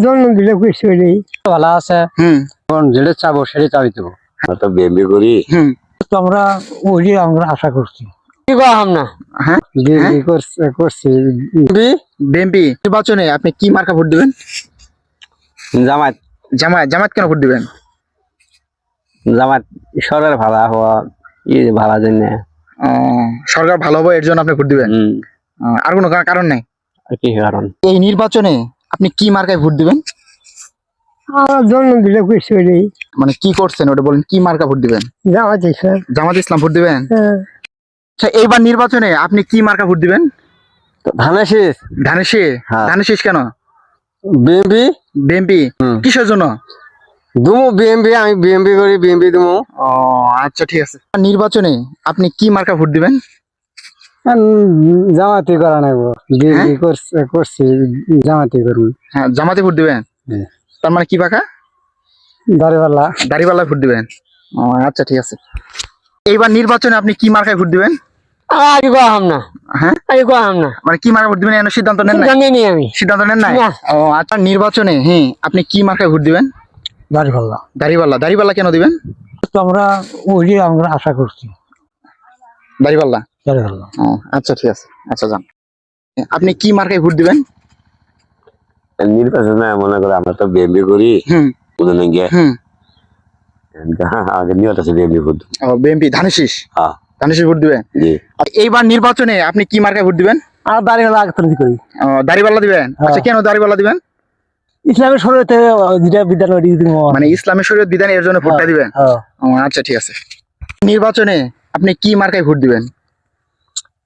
জন্ম দিলে কিছু নেই, ভালো আছে। যেটা চাবো সেটা চাবি দেবো। তো বিএমপি করি। তো আমরা ওই আমরা আশা করছি। কি কম না হ্যাঁ বিএনপি করছি। বিএনপি নির্বাচনে আপনি কি মার্কা ভোট দিবেন? জামাত। জামাত কেন ভোট দিবেন? জামাত সরকার ভালো হওয়া ভালো জন্য। সরকার ভালো হবে এর জন্য আপনি ভোট দিবেন? আর কোনো কারণ নাই? কি কারণ? এই নির্বাচনে আপনি কি মার্কায় ভোট দিবেন? আমার জন্ম দিলে কিছু নেই, মানে কি করছেন ওটা বলেন, কি মার্কা ভোট দিবেন? জামাত ইসলাম। জামাত ইসলাম ভোট দিবেন? হ্যাঁ। আচ্ছা, এইবার নির্বাচনে আপনি কি মার্কা ভোট দিবেন? ধানের শীষ। ধানের শীষ? হ্যাঁ। ধানের শীষ কেন? বিএমপি। বিএনপি কিসের জন্য? দুমু বিএমপি, আমি বিএমপি করি, বিএমপি দুমু। ও আচ্ছা ঠিক আছে। নির্বাচনে আপনি কি মার্কা ভোট দিবেন? জামাতি করা নেবো, বিএনপি করছি, জামাতি করবো। হ্যাঁ, জামাতে ভোট দিবেন। তার মানে কি পাকা? দাঁড়িপাল্লা। দাড়িপাল্লায় ভোট দিবেন। ও আচ্ছা ঠিক আছে। এইবার নির্বাচনে আপনি কি মার্কায় ভোট দিবেন? আগে কম না। হ্যাঁ, আগে কম না। মানে কি মার্কা ভোট দিবেন এর সিদ্ধান্ত নেন নাই? জানি আমি। সিদ্ধান্ত নেন নাই? না। ও আচ্ছা, নির্বাচনে আপনি কি মার্কায় ভোট দিবেন? দাঁড়িপাল্লা। দাড়িপাল্লা কেন দিবেন? তো আমরা ওই আমরা আশা করছি। দাড়িপাল্লা। দাঁড়িপাল্লা। ও আচ্ছা ঠিক আছে। আচ্ছা যান, আপনি কি মার্কায় ভোট দিবেন? নির্বাচনে মনে করে আমরা তো বিএমপি করি। বুঝলেন গিয়ে আগে নিয়ত আছে বিএমপি ভোট। ও বিএনপি ধানের শীষ। হ্যাঁ। ধানের শীষ ভোট দিবেন? জি। এইবার নির্বাচনে আপনি কি মার্কায় ভোট দিবেন? আর দাঁড়িপাল্লা আগে তৈরি করি। ও দাড়িপাল্লা দিবেন? আচ্ছা, কেন দাড়িপাল্লা দিবেন? ইসলামের শরীয়তে যেটা বিধান মানে ইসলামের শরীয়ত বিধান এর জন্য ভোটটা দিবেন? ও আচ্ছা ঠিক আছে। নির্বাচনে আপনি কি মার্কায় ভোট দিবেন?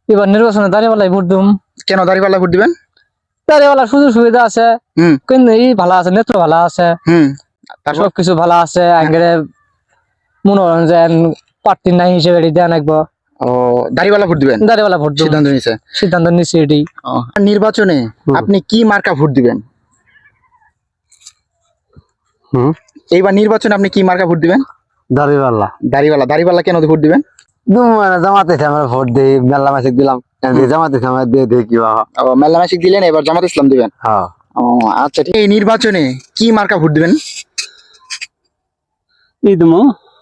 এবার নির্বাচনে দাঁড়িয়ে ভোট দিম। কেন দাড়িপাল্লা ভোট দিবেন? দাঁড়িয়ে সুযোগ সুবিধা আছে, কিন্তু এই ভালো আছে, নেত্র ভালো আছে, তারপর সবকিছু ভালো আছে। আগে মনোরঞ্জন প্রার্থী নাই হিসেবে দেওয়া লাগবো। ও দাড়িপাল্লা ভোট দিবেন? দাঁড়িয়ে ভোট দিম। সিদ্ধান্ত নিচ্ছে এটি। নির্বাচনে আপনি কি মার্কা ভোট দিবেন? এইবার নির্বাচনে আপনি কি মার্কা ভোট দিবেন? দাঁড়িপাল্লা। দাড়িপাল্লা কেন ভোট দিবেন? জামাতে আমরা ভোট দিই, মেলা মাসিক দিলাম, জামাতে আমরা দিয়ে দিই কি বাবা। ও মেলা মাসিক দিলেন, এবার জামাত ইসলাম দিবেন? ও আচ্ছা ঠিক। এই নির্বাচনে কি মার্কা ভোট দিবেন?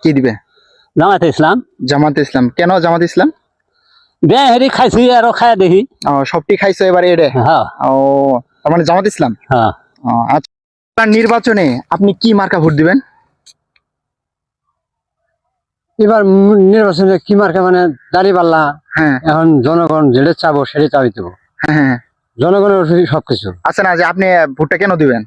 কি দিবে? জামাতে ইসলাম। জামাত ইসলাম কেন? জামাত ইসলাম দেয় হেরি খাইছি আরো খাই দেখি। ও সবটি খাইছো এবারে এটা? ও তার মানে জামাত ইসলাম। ও আচ্ছা, নির্বাচনে আপনি কি মার্কা ভোট দিবেন? এবার নির্বাচনে কি মার্কা মানে দাঁড়িপাল্লা। হ্যাঁ। এখন জনগণ যেটা চাবো সেটা চাবি দেবো। হ্যাঁ। জনগণের সবকিছু আচ্ছা, না যে আপনি ভোটটা কেন দিবেন?